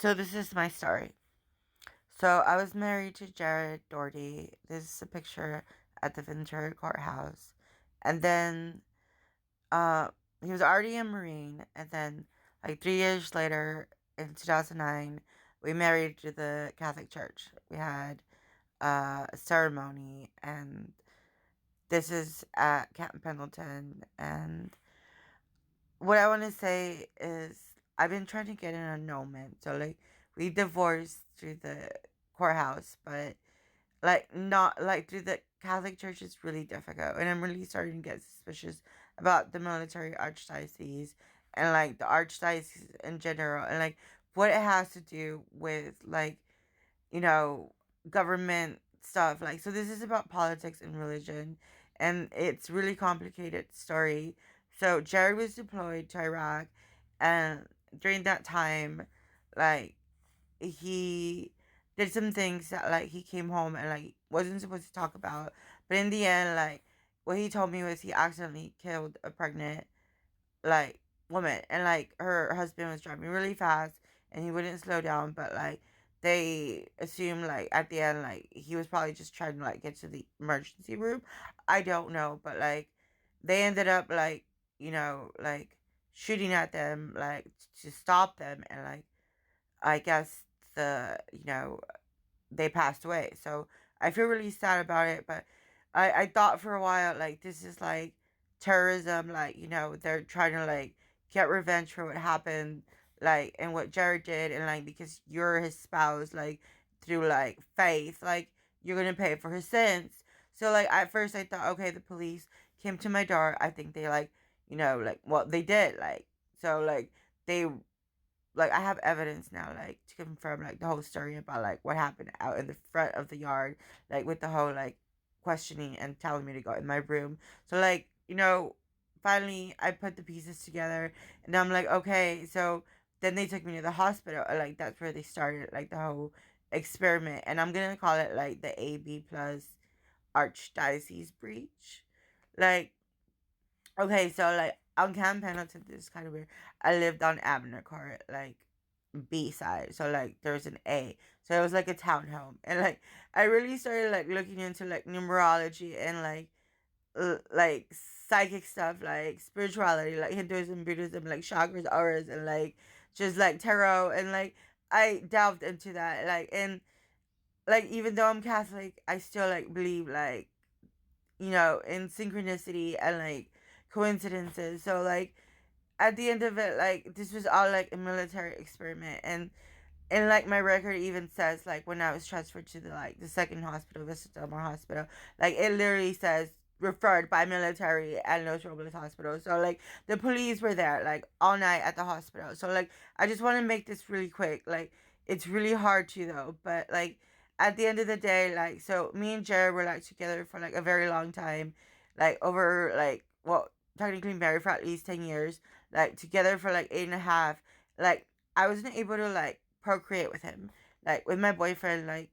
So this is my story. So I was married to Jared Doherty. This is a picture at the Ventura courthouse. And then uh he was already a Marine, and then like 3 years later in 2009 we married to the Catholic Church. We had a ceremony, and this is at Camp Pendleton. And what I want to say is I've been trying to get an annulment. So like we divorced through the courthouse, but like not like through the Catholic Church is really difficult, and I'm really starting to get suspicious about the military archdiocese and like the archdiocese in general, and like what it has to do with like you know government stuff. Like, so this is about politics and religion, and it's really complicated story. So Jared was deployed to Iraq, and during that time, like he did some things that like he came home and like wasn't supposed to talk about. But in the end, like what he told me was he accidentally killed a pregnant like woman, and like her husband was driving really fast and he wouldn't slow down, but like they assumed like at the end like he was probably just trying to like get to the emergency room. I don't know, but like they ended up like shooting at them like to stop them, and like I guess they passed away. So I feel really sad about it, but I thought for a while like this is like terrorism, like they're trying to like get revenge for what happened, like and what Jared did, and like because you're his spouse, like through like faith, like you're gonna pay for his sins. So like at first I thought, okay, the police came to my door. I think they like like what they did, like so like they like I have evidence now, like to confirm like the whole story about like what happened out in the front of the yard, like with the whole like questioning and telling me to go in my room. So like finally I put the pieces together, and I'm like, okay, so then they took me to the hospital. Like that's where they started like the whole experiment, and I'm gonna call it like the AB plus Archdiocese breach. Like, okay, so like on Camp Pendleton, this is kind of weird. I lived on Abner Court, like B side. So like there's an A. So it was like a townhome. And like I really started like looking into like numerology and like psychic stuff, like spirituality, like Hinduism, Buddhism, like chakras, auras, and like just like tarot, and like I delved into that. Like, and like even though I'm Catholic, I still like believe like in synchronicity and like coincidences. So like at the end of it, like this was all like a military experiment, and like my record even says like when I was transferred to the second hospital, Vista Del Mar Hospital, like it literally says referred by military and Los Robles Hospital. So like the police were there like all night at the hospital. So like I just want to make this really quick. Like it's really hard to though, but like at the end of the day, like so me and Jared were like together for like a very long time, like over like well technically married for at least 10 years, like together for like 8.5. Like I wasn't able to like procreate with him. Like with my boyfriend, like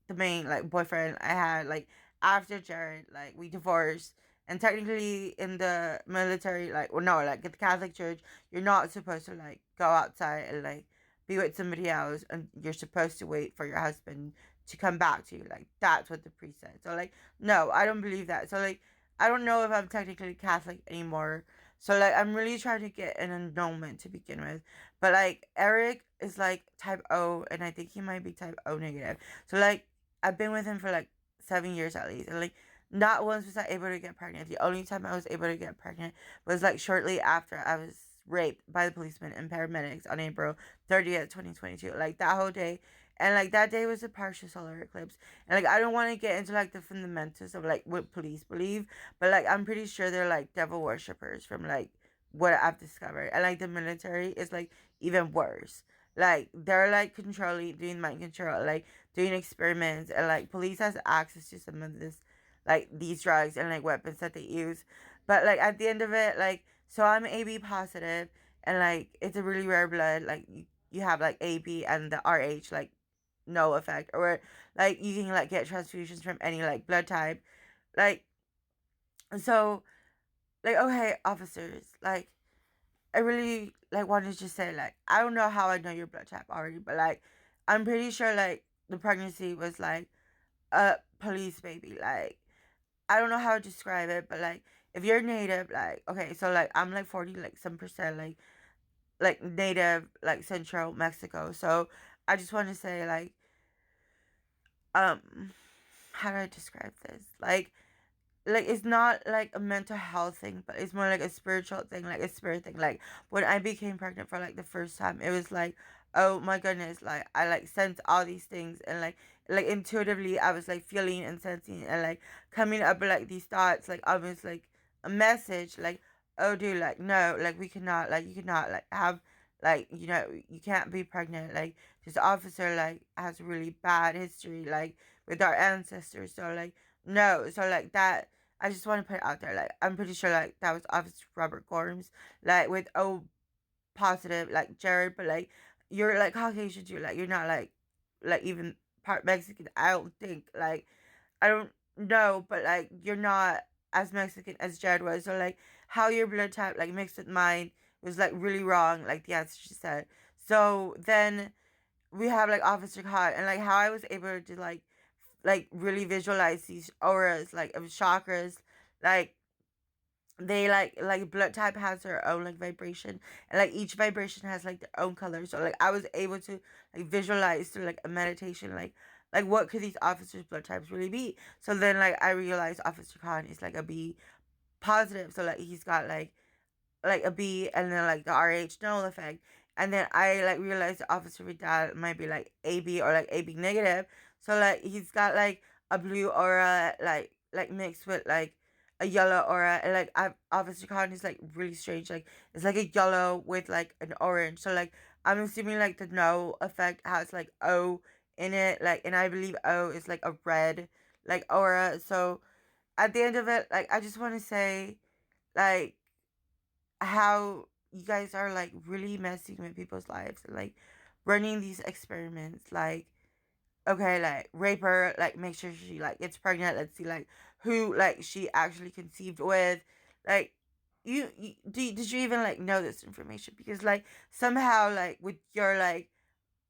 the main like boyfriend I had, like after Jared, like we divorced. And technically in the military, like well no, like at the Catholic Church, you're not supposed to like go outside and like be with somebody else, and you're supposed to wait for your husband to come back to you. Like that's what the priest said. So like no, I don't believe that. So like I don't know if I'm technically Catholic anymore. So like I'm really trying to get an annulment to begin with. But like Eric is like type O, and I think he might be type O negative. So like I've been with him for like 7 years at least, and like not once was I able to get pregnant. The only time I was able to get pregnant was like shortly after I was raped by the policemen and paramedics on April 30th, 2022. Like that whole day. And like that day was a partial solar eclipse. And like I don't want to get into like the fundamentals of like what police believe, but like I'm pretty sure they're like devil worshippers from like what I've discovered. And like the military is like even worse. Like they're like controlling, doing mind control, like doing experiments, and like police has access to some of this, like these drugs and like weapons that they use. But like at the end of it, like so I'm AB positive, and like it's a really rare blood. Like you have like AB and the RH like no effect, or like you can like get transfusions from any like blood type, like so like okay officers, like I really like wanted to just say like I don't know how I know your blood type already, but like I'm pretty sure like the pregnancy was like a police baby. Like I don't know how to describe it, but like if you're native, like okay, so like I'm like 40 like some percent like native like central Mexico. So I just want to say um how do I describe this? Like it's not like a mental health thing, but it's more like a spiritual thing, like a spirit thing. Like when I became pregnant for like the first time, it was like, oh my goodness, like I like sensed all these things and like intuitively I was like feeling and sensing and like coming up with like these thoughts, like almost like a message, like, oh dude, like no, like we cannot, like you cannot like have like you can't be pregnant. Like this officer like has a really bad history like with our ancestors. So like no, so like that I just want to put it out there. Like, I'm pretty sure like that was Officer Robert Gorms, like with O positive, like Jared, but like you're like Caucasian too. Like you're not like even part Mexican. I don't think. Like I don't know, but like you're not as Mexican as Jared was. So like how your blood type like mixed with mine was like really wrong. Like the answer she said. So then we have like Officer Cod and like how I was able to like really visualize these auras like of chakras, like they like blood type has their own like vibration and like each vibration has like their own color. So like I was able to like visualize through like a meditation like what could these officers blood types really be. So then like I realized Officer Khan is like a B positive. So like he's got like a B and then like the RH null effect. And then I like realized the Officer Vidal might be like AB or like AB negative. So like he's got like a blue aura like mixed with like a yellow aura and like Officer Khan is like really strange. Like it's like a yellow with like an orange. So like I'm assuming like the no effect has like O in it. Like and I believe O is like a red like aura. So at the end of it, like I just wanna say like how you guys are like really messing with people's lives and like running these experiments like okay like rape her like make sure she like gets pregnant, let's see like who like she actually conceived with like did you even like know this information because like somehow like with your like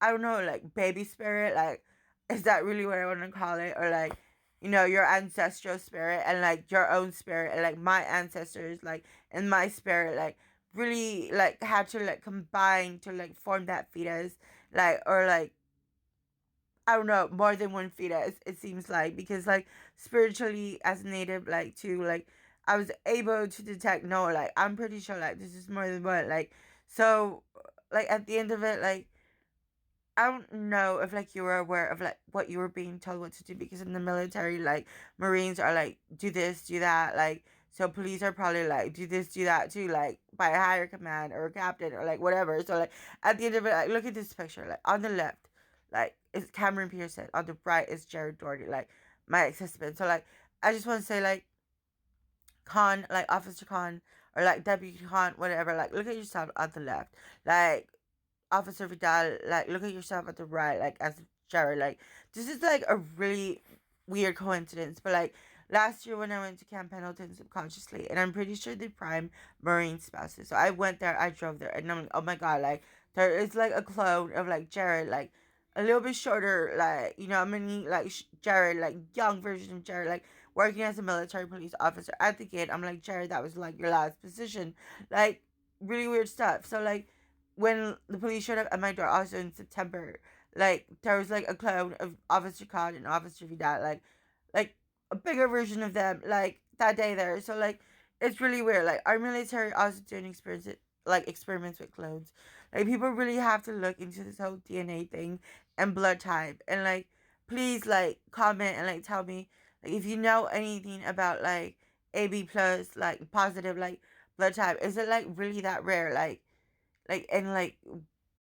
I don't know, like baby spirit, like is that really what I want to call it? Or like, your ancestral spirit and like your own spirit and like my ancestors, like and my spirit, like really like had to like combine to like form that fetus, like or like I don't know, more than one fetus, it seems like, because like spiritually as a native, like too, like I was able to detect no, like I'm pretty sure like this is more than one, like so like at the end of it, like I don't know if like you were aware of like what you were being told what to do because in the military like Marines are like do this, do that, like so police are probably like do this, do that too, like by a higher command or a captain or like whatever. So like at the end of it, like look at this picture. Like on the left, like it's Cameron Pearson. On the right is Jared Doherty, like my ex husband. So like I just want to say like Khan, like Officer Khan or like Deputy Khan, whatever, like look at yourself on the left. Like Officer Vidal, like, look at yourself at the right, like, as Jared, like, this is, like, a really weird coincidence, but, like, last year when I went to Camp Pendleton subconsciously, and I'm pretty sure they prime Marine spouses, so I went there, I drove there, and I'm like, oh my god, like, there is, like, a clone of, like, Jared, like, a little bit shorter, like, a mini, like, Jared, like, young version of Jared, like, working as a military police officer at the gate, I'm like, Jared, that was, like, your last position, like, really weird stuff, so, like, when the police showed up at my door also in September, like there was like a clone of Officer Cod and Officer Vidal, like a bigger version of them, like that day there. So like it's really weird. Like our military also doing experiments with clones. Like people really have to look into this whole DNA thing and blood type and like please like comment and like tell me like if you know anything about like AB plus like positive like blood type. Is it like really that rare? Like and like